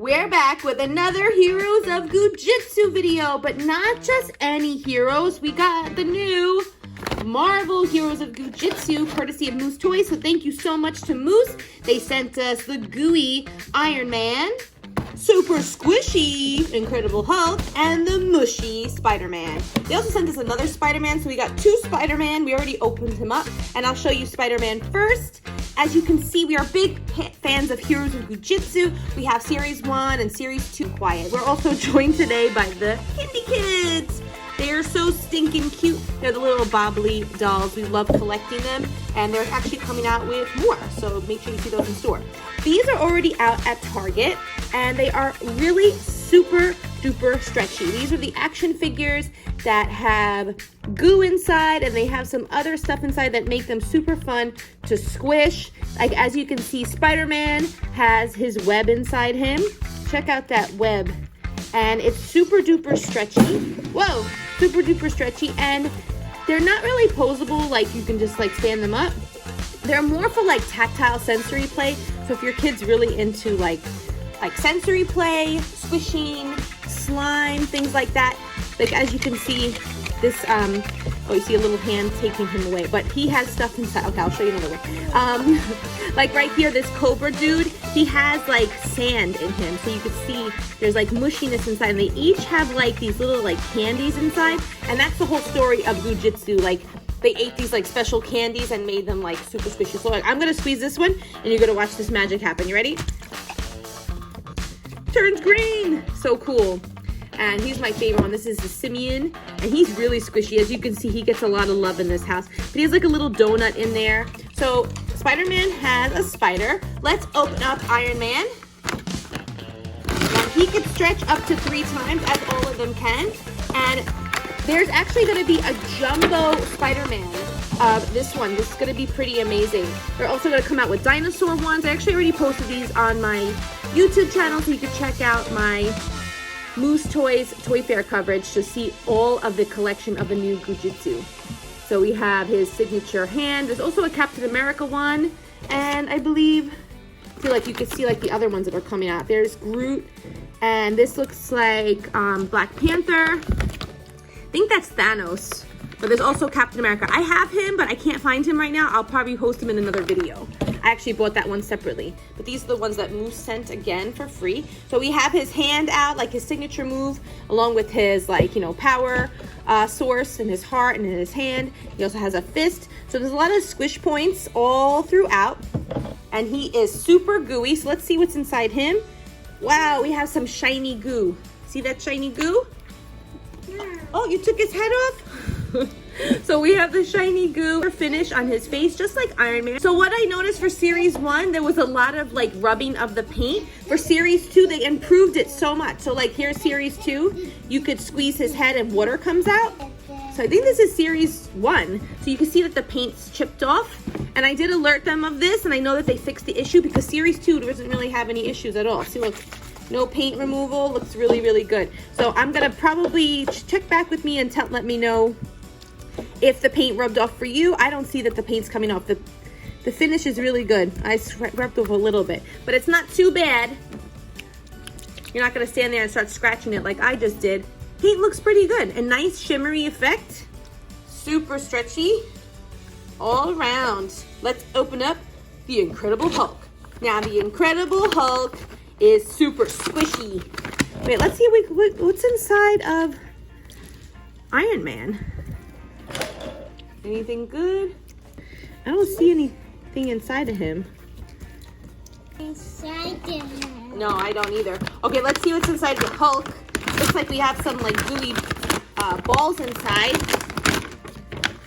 We're back with another Heroes of Goo Jit video, but not just any heroes. We got the new Marvel Heroes of Goo Jit courtesy of Moose Toys. So thank you so much to Moose. They sent us the gooey Iron Man, super squishy Incredible Hulk, and the mushy Spider-Man. They also sent us another Spider-Man, so we got two Spider-Man. We already opened him up, and I'll show you Spider-Man first. As you can see, we are big fans of Heroes of Goo Jit. We have Series 1 and Series 2 quiet. We're also joined today by the Kindy Kids. They are so stinking cute. They're the little bobbly dolls. We love collecting them, and they're actually coming out with more, so make sure you see those in store. These are already out at Target, and they are really super duper stretchy. These are the action figures that have goo inside, and they have some other stuff inside that make them super fun to squish. Like, as you can see, Spider-Man has his web inside him. Check out that web. And it's super duper stretchy. Whoa, super duper stretchy. And they're not really posable, like you can just like stand them up. They're more for like tactile sensory play. So if your kid's really into like sensory play, squishing, slime, things like that. Like, as you can see, this, oh, you see a little hand taking him away, but he has stuff inside. Okay, I'll show you another one. Like right here, this Cobra dude, he has like sand in him. So you can see there's like mushiness inside, and they each have like these little like candies inside. And that's the whole story of Goo Jit. Like, they ate these like special candies and made them like super squishy. So like, I'm gonna squeeze this one, and you're gonna watch this magic happen. You ready? Turns green. So cool. And he's my favorite one. This is the Simeon, and he's really squishy. As you can see, he gets a lot of love in this house. But he has like a little donut in there. So Spider-Man has a spider. Let's open up Iron Man. Now, he can stretch up to 3 times, as all of them can. And there's actually going to be a jumbo Spider-Man of this one. This is going to be pretty amazing. They're also going to come out with dinosaur ones. I actually already posted these on my YouTube channel, so you can check out my Moose Toys Toy Fair coverage to see all of the collection of the new Goo Jit. So we have his signature hand. There's also a Captain America one, and I feel like you can see like the other ones that are coming out. There's Groot, and this looks like Black Panther. I think that's Thanos. But there's also Captain America. I have him, but I can't find him right now. I'll probably host him in another video. I actually bought that one separately. But these are the ones that Moose sent again for free. So we have his hand out, like his signature move, along with his, like, you know, power source and his heart and in his hand. He also has a fist. So there's a lot of squish points all throughout. And he is super gooey. So let's see what's inside him. Wow, we have some shiny goo. See that shiny goo? Oh, you took his head off? So we have the shiny goo finish on his face, just like Iron Man. So what I noticed for Series 1, there was a lot of like rubbing of the paint. For Series 2, they improved it so much. So like here's Series 2, you could squeeze his head and water comes out. So I think this is Series 1. So you can see that the paint's chipped off. And I did alert them of this, and I know that they fixed the issue because Series 2 doesn't really have any issues at all. See, look. No paint removal. Looks really, really good. So I'm going to probably check back with me and let me know if the paint rubbed off for you. I don't see that the paint's coming off. The finish is really good. I rubbed off a little bit, but it's not too bad. You're not going to stand there and start scratching it like I just did. Paint looks pretty good. A nice shimmery effect. Super stretchy all around. Let's open up the Incredible Hulk. Now, the Incredible Hulk is super squishy. Wait, let's see what's inside of Iron Man. Anything good? I don't see anything inside of him. Inside of him? No, I don't either. Okay, let's see what's inside the Hulk. Looks like we have some like gooey balls inside.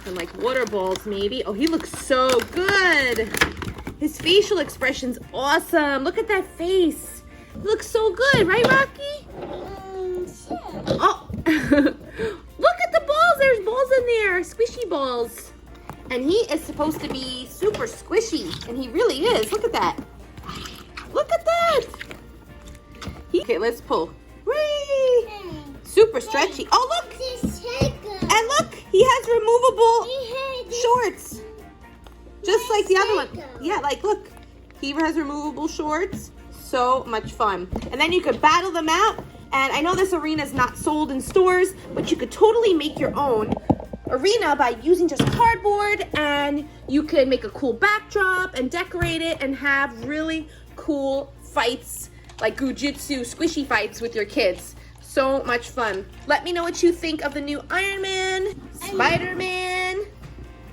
Some like water balls maybe. Oh, he looks so good. His facial expression's awesome. Look at that face. It looks so good, right, Rocky? Sure. Oh, look at the balls. There's balls in there, squishy balls. And he is supposed to be super squishy, and he really is. Look at that. Look at that. Okay, let's pull. Whee! Super stretchy. Oh, look. And look, he has removable shorts. Just like the other one. Yeah, like, look. He has removable shorts. so much fun. And then you could battle them out. And I know this arena is not sold in stores, but you could totally make your own arena by using just cardboard, and you could make a cool backdrop and decorate it and have really cool fights like Goo Jitsu squishy fights with your kids. So much fun. Let me know what you think of the new Iron Man, Spider-Man,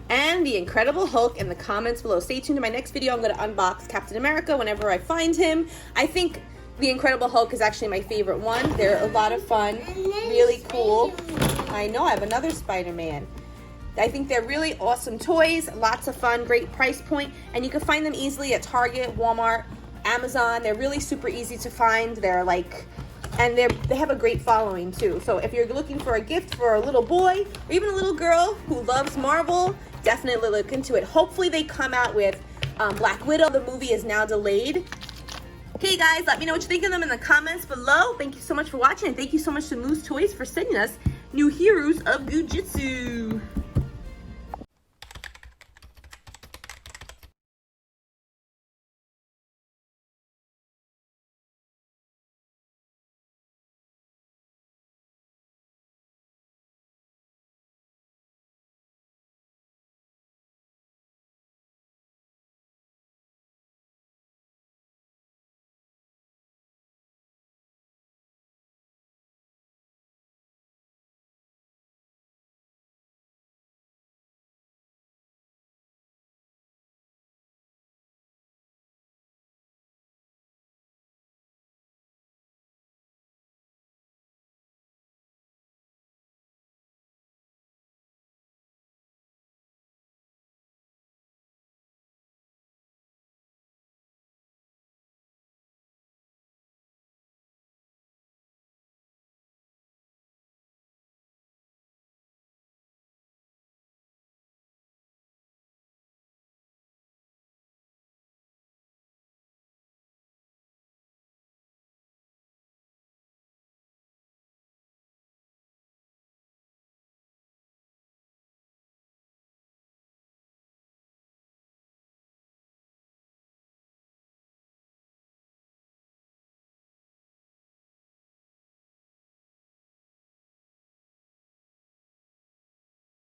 and the Incredible Hulk in the comments below. Stay tuned to my next video. I'm going to unbox Captain America whenever I find him. I think the Incredible Hulk is actually my favorite one. They're a lot of fun, really cool. I know, I have another Spider-Man. I think they're really awesome toys, lots of fun, great price point, and you can find them easily at Target, Walmart, Amazon. They're really super easy to find. They're like, and they have a great following too. So if you're looking for a gift for a little boy or even a little girl who loves Marvel, definitely look into it. Hopefully they come out with Black Widow. The movie is now delayed. Okay guys, let me know what you think of them in the comments below. Thank you so much for watching, and thank you so much to Moose Toys for sending us new heroes of Goo Jitsu.